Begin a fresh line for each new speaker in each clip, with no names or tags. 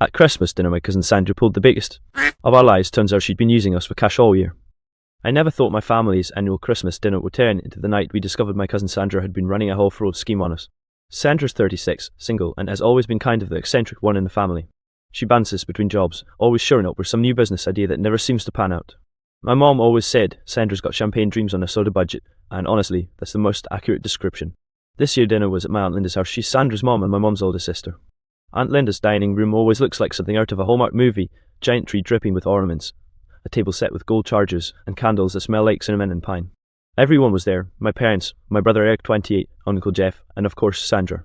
At Christmas dinner, my cousin Sandra pulled the biggest of our lies. Turns out she'd been using us for cash all year. I never thought my family's annual Christmas dinner would turn into the night we discovered my cousin Sandra had been running a whole fraud scheme on us. Sandra's 36, single, and has always been kind of the eccentric one in the family. She bounces between jobs, always showing up with some new business idea that never seems to pan out. My mom always said Sandra's got champagne dreams on a soda budget, and honestly, that's the most accurate description. This year dinner was at my Aunt Linda's house. She's Sandra's mom and my mom's older sister. Aunt Linda's dining room always looks like something out of a Hallmark movie, giant tree dripping with ornaments, a table set with gold chargers, and candles that smell like cinnamon and pine. Everyone was there, my parents, my brother Eric 28, Uncle Jeff, and of course Sandra.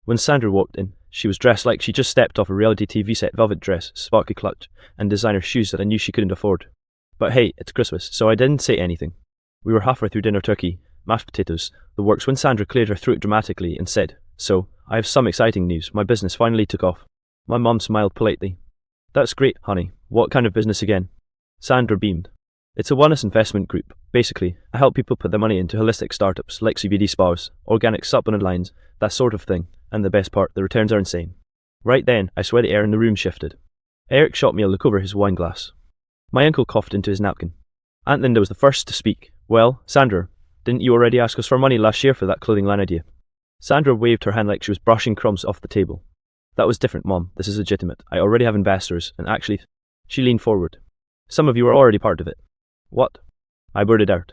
When Sandra walked in, she was dressed like she just stepped off a reality TV set, velvet dress, sparkly clutch, and designer shoes that I knew she couldn't afford. But hey, it's Christmas, so I didn't say anything. We were halfway through dinner, turkey, mashed potatoes, the works, when Sandra cleared her throat dramatically and said, "So, I have some exciting news. My business finally took off." My mom smiled politely. "That's great, honey. What kind of business again?" Sandra beamed. "It's a wellness investment group. Basically, I help people put their money into holistic startups like CBD spas, organic supplement lines, that sort of thing. And the best part, the returns are insane." Right then, I swear the air in the room shifted. Eric shot me a look over his wine glass. My uncle coughed into his napkin. Aunt Linda was the first to speak. "Well, Sandra, didn't you already ask us for money last year for that clothing line idea?" Sandra waved her hand like she was brushing crumbs off the table. "That was different, Mom. This is legitimate. I already have investors, and actually..." She leaned forward. "Some of you are already part of it." "What?" I blurted out.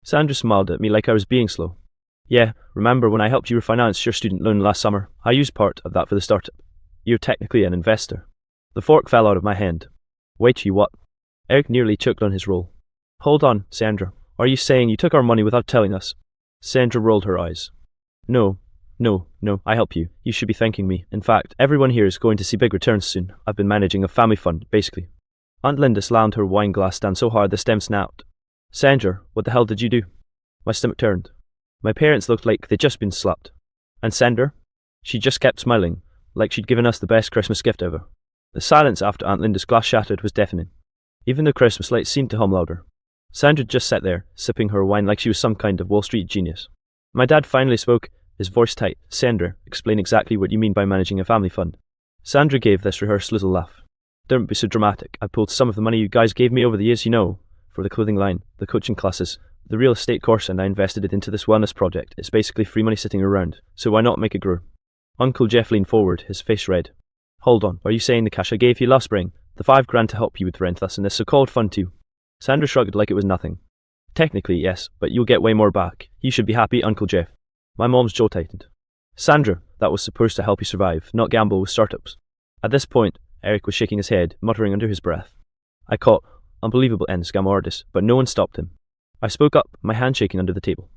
Sandra smiled at me like I was being slow. "Yeah, remember when I helped you refinance your student loan last summer? I used part of that for the startup. You're technically an investor." The fork fell out of my hand. "Wait till you what?" Eric nearly choked on his roll. "Hold on, Sandra. Are you saying you took our money without telling us?" Sandra rolled her eyes. No, I help you. You should be thanking me. In fact, everyone here is going to see big returns soon. I've been managing a family fund, basically." Aunt Linda slammed her wine glass down so hard the stem snapped. "Sandra, what the hell did you do?" My stomach turned. My parents looked like they'd just been slapped. And Sandra? She just kept smiling, like she'd given us the best Christmas gift ever. The silence after Aunt Linda's glass shattered was deafening. Even the Christmas lights seemed to hum louder. Sandra just sat there, sipping her wine like she was some kind of Wall Street genius. My dad finally spoke, his voice tight. "Sandra, explain exactly what you mean by managing a family fund." Sandra gave this rehearsed little laugh. "Don't be so dramatic. I pulled some of the money you guys gave me over the years, for the clothing line, the coaching classes, the real estate course, and I invested it into this wellness project. It's basically free money sitting around, so why not make it grow?" Uncle Jeff leaned forward, his face red. "Hold on, are you saying the cash I gave you last spring, the $5,000 to help you with rent, that's in this so-called fund too?" Sandra shrugged like it was nothing. "Technically, yes, but you'll get way more back. You should be happy, Uncle Jeff." My mom's jaw tightened. "Sandra, that was supposed to help you survive, not gamble with startups." At this point, Eric was shaking his head, muttering under his breath. I caught unbelievable end scam artist, but no one stopped him. I spoke up, my hand shaking under the table.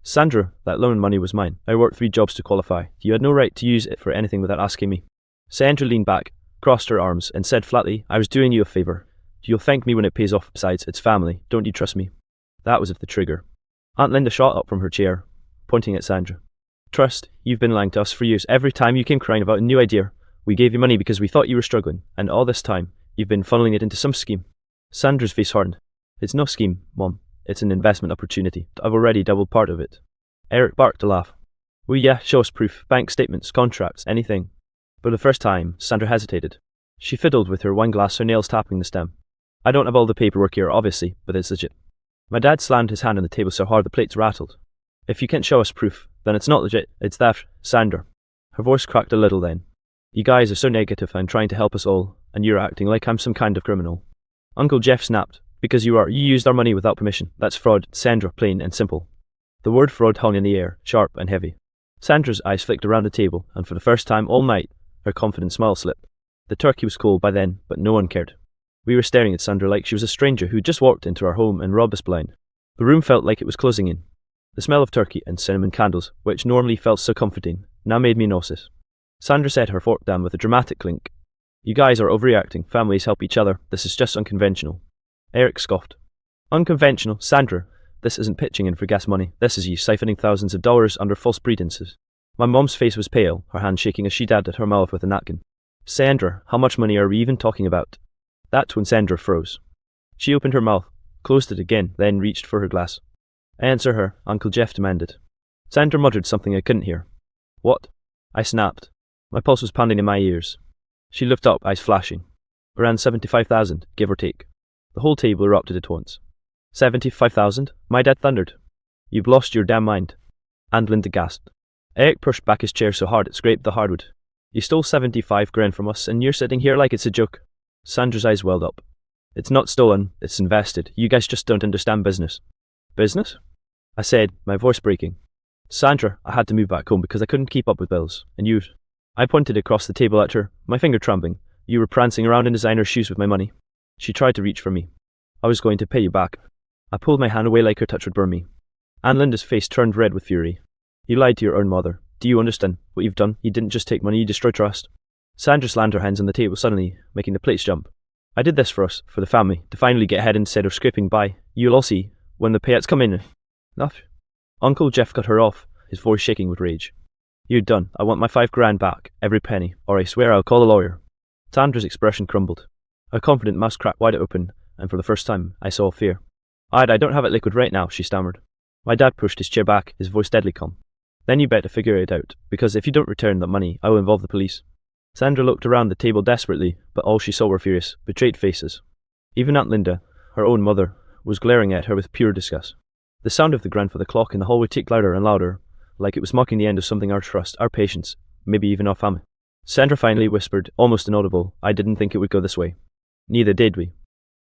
"Sandra, that loan money was mine. I worked 3 jobs to qualify. You had no right to use it for anything without asking me." Sandra leaned back, crossed her arms, and said flatly, "I was doing you a favor. You'll thank me when it pays off. Besides, it's family. Don't you trust me?" That was the trigger. Aunt Linda shot up from her chair, pointing at Sandra. "Trust? You've been lying to us for years. Every time you came crying about a new idea, we gave you money because we thought you were struggling, and all this time, you've been funneling it into some scheme." Sandra's face hardened. "It's no scheme, Mom. It's an investment opportunity. I've already doubled part of it." Eric barked a laugh. "Well, yeah, show us proof. Bank statements, contracts, anything." For the first time, Sandra hesitated. She fiddled with her wine glass, her nails tapping the stem. "I don't have all the paperwork here, obviously, but it's legit." My dad slammed his hand on the table so hard the plates rattled. "If you can't show us proof, then it's not legit. It's that, Sandra." Her voice cracked a little then. "You guys are so negative and trying to help us all, and you're acting like I'm some kind of criminal." Uncle Jeff snapped. "Because you are. You used our money without permission. That's fraud, Sandra, plain and simple." The word fraud hung in the air, sharp and heavy. Sandra's eyes flicked around the table, and for the first time all night, her confident smile slipped. The turkey was cold by then, but no one cared. We were staring at Sandra like she was a stranger who just walked into our home and robbed us blind. The room felt like it was closing in. The smell of turkey and cinnamon candles, which normally felt so comforting, now made me nauseous. Sandra set her fork down with a dramatic clink. "You guys are overreacting. Families help each other. This is just unconventional." Eric scoffed. "Unconventional? Sandra, this isn't pitching in for gas money. This is you siphoning thousands of dollars under false pretenses." My mom's face was pale, her hand shaking as she dabbed at her mouth with a napkin. "Sandra, how much money are we even talking about?" That's when Sandra froze. She opened her mouth, closed it again, then reached for her glass. "Answer her," Uncle Jeff demanded. Sandra muttered something I couldn't hear. "What?" I snapped. My pulse was pounding in my ears. She looked up, eyes flashing. Around 75,000, give or take. The whole table erupted at once. 75,000? My dad thundered. You've lost your damn mind. And Linda gasped. Eric pushed back his chair so hard it scraped the hardwood. You stole 75 grand from us and you're sitting here like it's a joke. Sandra's eyes welled up. It's not stolen, it's invested. You guys just don't understand business. Business? I said, my voice breaking. Sandra, I had to move back home because I couldn't keep up with bills. And you? I pointed across the table at her, my finger trembling. You were prancing around in designer shoes with my money. She tried to reach for me. I was going to pay you back. I pulled my hand away like her touch would burn me. Aunt Linda's face turned red with fury. You lied to your own mother. Do you understand what you've done? You didn't just take money, you destroyed trust. Sandra slammed her hands on the table suddenly, making the plates jump. I did this for us, for the family, to finally get ahead instead of scraping by. You'll all see, when the payouts come in. Enough. Uncle Jeff cut her off, his voice shaking with rage. You're done. I want my 5 grand back, every penny, or I swear I'll call a lawyer. Sandra's expression crumbled. Her confident mouth cracked wide open, and for the first time, I saw fear. I don't have it liquid right now, she stammered. My dad pushed his chair back, his voice deadly calm. Then you better figure it out, because if you don't return that money, I will involve the police. Sandra looked around the table desperately, but all she saw were furious, betrayed faces. Even Aunt Linda, her own mother, was glaring at her with pure disgust. The sound of the grandfather clock in the hallway ticked louder and louder, like it was mocking the end of something our trust, our patience, maybe even our family. Sandra finally whispered, almost inaudible, I didn't think it would go this way. Neither did we.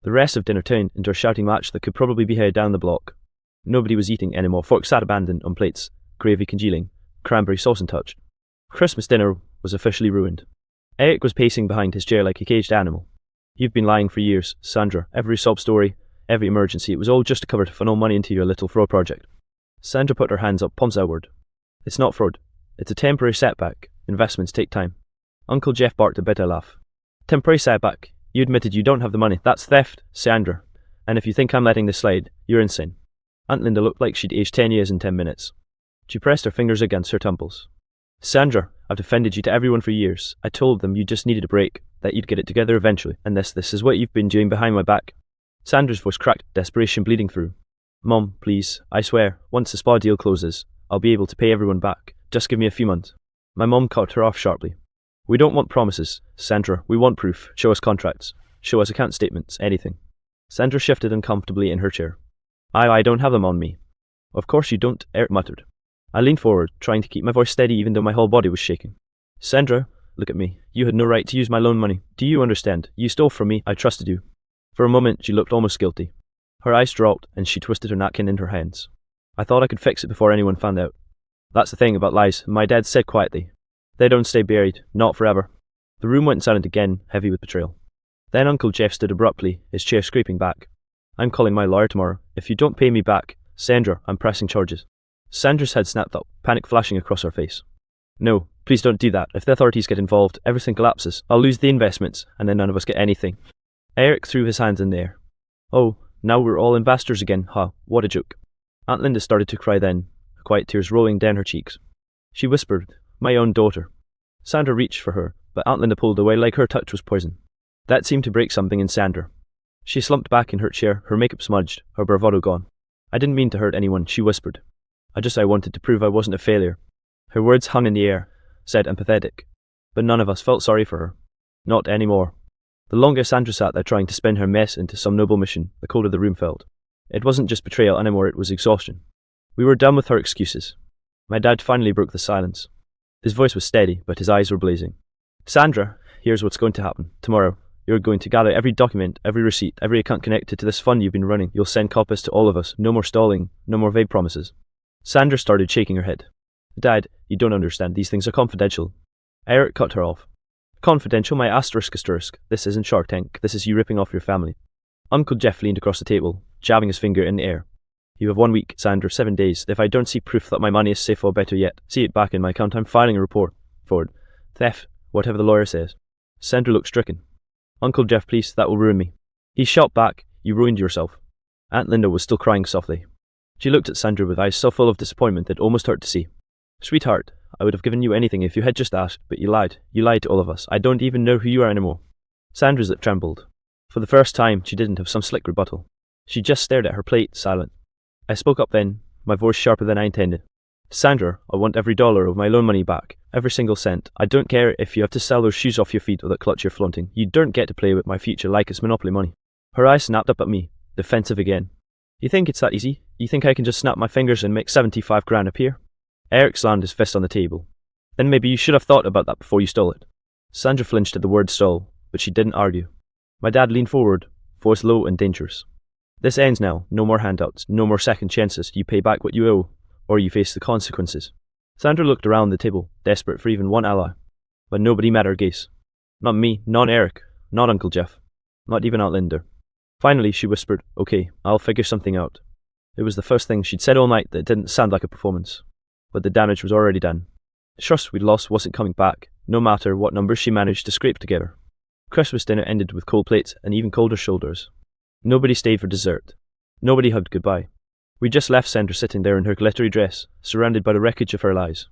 The rest of dinner turned into a shouting match that could probably be heard down the block. Nobody was eating anymore, forks sat abandoned on plates, gravy congealing, cranberry sauce untouched. Christmas dinner was officially ruined. Eric was pacing behind his chair like a caged animal. You've been lying for years, Sandra. Every sob story, every emergency, it was all just a cover to funnel money into your little fraud project. Sandra put her hands up, palms outward. It's not fraud. It's a temporary setback. Investments take time. Uncle Jeff barked a bitter laugh. Temporary setback? You admitted you don't have the money. That's theft, Sandra. And if you think I'm letting this slide, you're insane. Aunt Linda looked like she'd aged 10 years in 10 minutes. She pressed her fingers against her temples. Sandra, I've defended you to everyone for years. I told them you just needed a break, that you'd get it together eventually, and this is what you've been doing behind my back. Sandra's voice cracked, desperation bleeding through. Mom, please, I swear, once the spa deal closes, I'll be able to pay everyone back. Just give me a few months. My mom cut her off sharply. We don't want promises, Sandra. We want proof. Show us contracts. Show us account statements. Anything. Sandra shifted uncomfortably in her chair. I don't have them on me. Of course you don't, Eric muttered. I leaned forward, trying to keep my voice steady even though my whole body was shaking. Sandra, look at me. You had no right to use my loan money. Do you understand? You stole from me. I trusted you. For a moment, she looked almost guilty. Her eyes dropped, and she twisted her napkin in her hands. I thought I could fix it before anyone found out. That's the thing about lies, my dad said quietly. They don't stay buried, not forever. The room went silent again, heavy with betrayal. Then Uncle Jeff stood abruptly, his chair scraping back. I'm calling my lawyer tomorrow. If you don't pay me back, Sandra, I'm pressing charges. Sandra's head snapped up, panic flashing across her face. No, please don't do that. If the authorities get involved, everything collapses. I'll lose the investments, and then none of us get anything. Eric threw his hands in the air. Oh, now we're all investors again, huh? What a joke. Aunt Linda started to cry then, quiet tears rolling down her cheeks. She whispered, my own daughter. Sandra reached for her, but Aunt Linda pulled away like her touch was poison. That seemed to break something in Sandra. She slumped back in her chair, her makeup smudged, her bravado gone. I didn't mean to hurt anyone, she whispered. I wanted to prove I wasn't a failure. Her words hung in the air, said empathetic. But none of us felt sorry for her. Not anymore. The longer Sandra sat there trying to spin her mess into some noble mission, the colder the room felt. It wasn't just betrayal anymore, it was exhaustion. We were done with her excuses. My dad finally broke the silence. His voice was steady, but his eyes were blazing. Sandra, here's what's going to happen. Tomorrow, you're going to gather every document, every receipt, every account connected to this fund you've been running. You'll send copies to all of us. No more stalling, no more vague promises. Sandra started shaking her head. Dad, you don't understand. These things are confidential. Eric cut her off. Confidential, my asterisk. This isn't Shark Tank. This is you ripping off your family. Uncle Jeff leaned across the table, jabbing his finger in the air. You have 1 week, Sandra, 7 days. If I don't see proof that my money is safe, or better yet, see it back in my account, I'm filing a report. Forward. Theft, whatever the lawyer says. Sandra looked stricken. Uncle Jeff, please, that will ruin me. He shot back. You ruined yourself. Aunt Linda was still crying softly. She looked at Sandra with eyes so full of disappointment that it almost hurt to see. Sweetheart, I would have given you anything if you had just asked, but you lied. You lied to all of us. I don't even know who you are anymore. Sandra's lip trembled. For the first time, she didn't have some slick rebuttal. She just stared at her plate, silent. I spoke up then, my voice sharper than I intended. Sandra, I want every dollar of my loan money back. Every single cent. I don't care if you have to sell those shoes off your feet or that clutch you're flaunting. You don't get to play with my future like it's Monopoly money. Her eyes snapped up at me, defensive again. You think it's that easy? You think I can just snap my fingers and make 75 grand appear? Eric slammed his fist on the table. Then maybe you should have thought about that before you stole it. Sandra flinched at the word stole, but she didn't argue. My dad leaned forward, voice low and dangerous. This ends now. No more handouts. No more second chances. You pay back what you owe, or you face the consequences. Sandra looked around the table, desperate for even one ally. But nobody met her gaze. Not me, not Eric, not Uncle Jeff, not even Aunt Linda. Finally, she whispered, "Okay, I'll figure something out." It was the first thing she'd said all night that didn't sound like a performance. But the damage was already done. The trust we'd lost wasn't coming back, no matter what numbers she managed to scrape together. Christmas dinner ended with cold plates and even colder shoulders. Nobody stayed for dessert. Nobody hugged goodbye. We just left Sandra sitting there in her glittery dress, surrounded by the wreckage of her lies.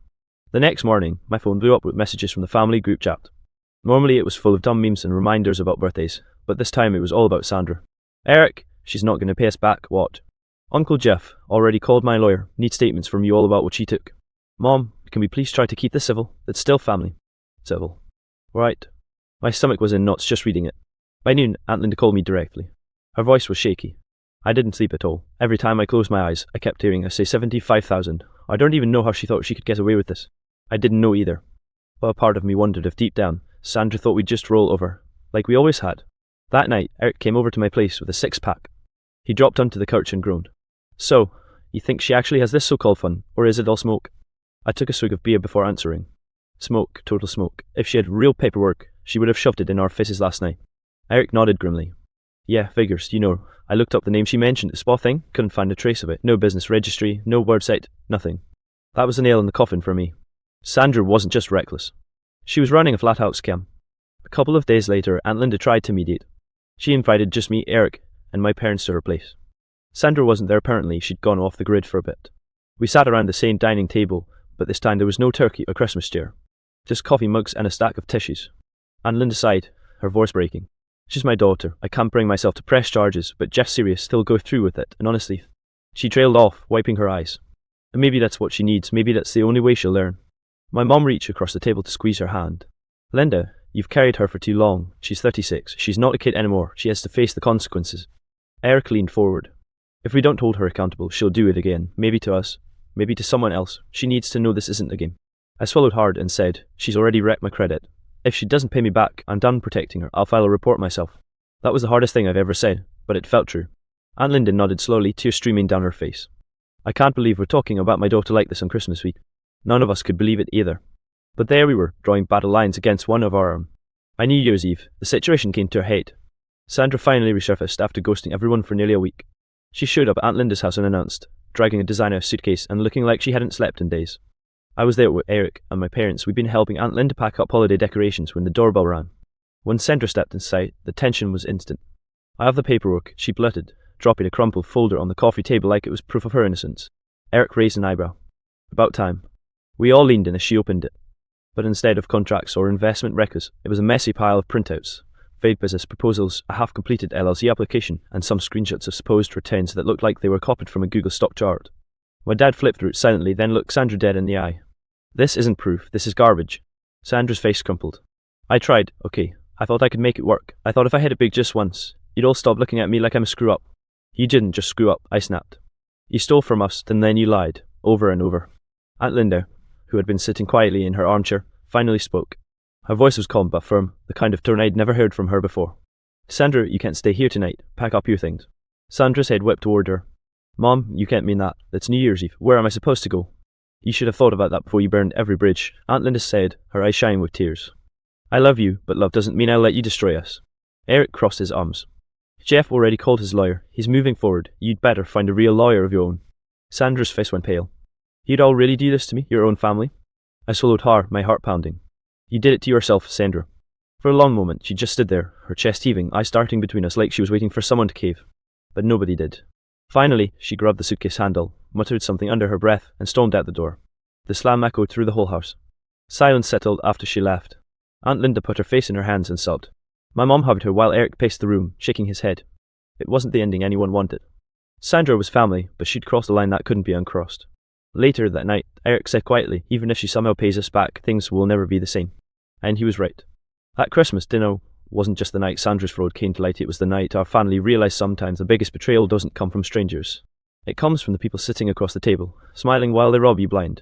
The next morning, my phone blew up with messages from the family group chat. Normally it was full of dumb memes and reminders about birthdays, but this time it was all about Sandra. Eric, she's not going to pay us back, what? Uncle Jeff, already called my lawyer, need statements from you all about what she took. Mom, can we please try to keep this civil? It's still family. Civil. Right. My stomach was in knots just reading it. By noon, Aunt Linda called me directly. Her voice was shaky. I didn't sleep at all. Every time I closed my eyes, I kept hearing her say 75,000. I don't even know how she thought she could get away with this. I didn't know either. But a part of me wondered if deep down, Sandra thought we'd just roll over, like we always had. That night, Eric came over to my place with a six-pack. He dropped onto the couch and groaned. So, you think she actually has this so-called fun, or is it all smoke? I took a swig of beer before answering. Smoke, total smoke. If she had real paperwork, she would have shoved it in our faces last night. Eric nodded grimly. Yeah, figures, you know. I looked up the name she mentioned, the spa thing, couldn't find a trace of it. No business registry, no website, nothing. That was a nail in the coffin for me. Sandra wasn't just reckless. She was running a flat-out scam. A couple of days later, Aunt Linda tried to mediate. She invited just me, Eric, and my parents to her place. Sandra wasn't there apparently, she'd gone off the grid for a bit. We sat around the same dining table, but this time there was no turkey or Christmas cheer. Just coffee mugs and a stack of tissues. Aunt Linda sighed, her voice breaking. She's my daughter. I can't bring myself to press charges, but Jeff's serious, still go through with it, and honestly. She trailed off, wiping her eyes. And maybe that's what she needs, maybe that's the only way she'll learn. My mom reached across the table to squeeze her hand. Linda, you've carried her for too long. She's 36. She's not a kid anymore. She has to face the consequences. Eric leaned forward. If we don't hold her accountable, she'll do it again. Maybe to us. Maybe to someone else. She needs to know this isn't a game. I swallowed hard and said, she's already wrecked my credit. If she doesn't pay me back, I'm done protecting her. I'll file a report myself. That was the hardest thing I've ever said, but it felt true. Aunt Linda nodded slowly, tears streaming down her face. I can't believe we're talking about my daughter like this on Christmas week. None of us could believe it either. But there we were, drawing battle lines against one of our own. By New Year's Eve, the situation came to a head. Sandra finally resurfaced after ghosting everyone for nearly a week. She showed up at Aunt Linda's house unannounced, dragging a designer suitcase and looking like she hadn't slept in days. I was there with Eric and my parents. We'd been helping Aunt Linda pack up holiday decorations when the doorbell rang. When Sandra stepped inside, the tension was instant. I have the paperwork, she blurted, dropping a crumpled folder on the coffee table like it was proof of her innocence. Eric raised an eyebrow. About time. We all leaned in as she opened it. But instead of contracts or investment records, it was a messy pile of printouts, vague business proposals, a half-completed LLC application, and some screenshots of supposed returns that looked like they were copied from a Google stock chart. My dad flipped through it silently, then looked Sandra dead in the eye. This isn't proof, this is garbage. Sandra's face crumpled. I tried, okay. I thought I could make it work. I thought if I hit it big just once, you'd all stop looking at me like I'm a screw-up. You didn't just screw up, I snapped. You stole from us, and then you lied, over and over. Aunt Linda, who had been sitting quietly in her armchair, finally spoke. Her voice was calm but firm, the kind of tone I'd never heard from her before. Sandra, you can't stay here tonight. Pack up your things. Sandra's head whipped toward her. Mom, you can't mean that. It's New Year's Eve. Where am I supposed to go? You should have thought about that before you burned every bridge, Aunt Linda said, her eyes shining with tears. I love you, but love doesn't mean I'll let you destroy us. Eric crossed his arms. Jeff already called his lawyer. He's moving forward. You'd better find a real lawyer of your own. Sandra's face went pale. You'd all really do this to me, your own family? I swallowed hard, my heart pounding. You did it to yourself, Sandra. For a long moment, she just stood there, her chest heaving, eyes starting between us like she was waiting for someone to cave. But nobody did. Finally, she grabbed the suitcase handle, muttered something under her breath, and stormed out the door. The slam echoed through the whole house. Silence settled after she left. Aunt Linda put her face in her hands and sobbed. My mom hugged her while Eric paced the room, shaking his head. It wasn't the ending anyone wanted. Sandra was family, but she'd crossed a line that couldn't be uncrossed. Later that night, Eric said quietly, even if she somehow pays us back, things will never be the same. And he was right. That Christmas dinner wasn't just the night Sandra's fraud came to light, it was the night our family realised sometimes the biggest betrayal doesn't come from strangers. It comes from the people sitting across the table, smiling while they rob you blind.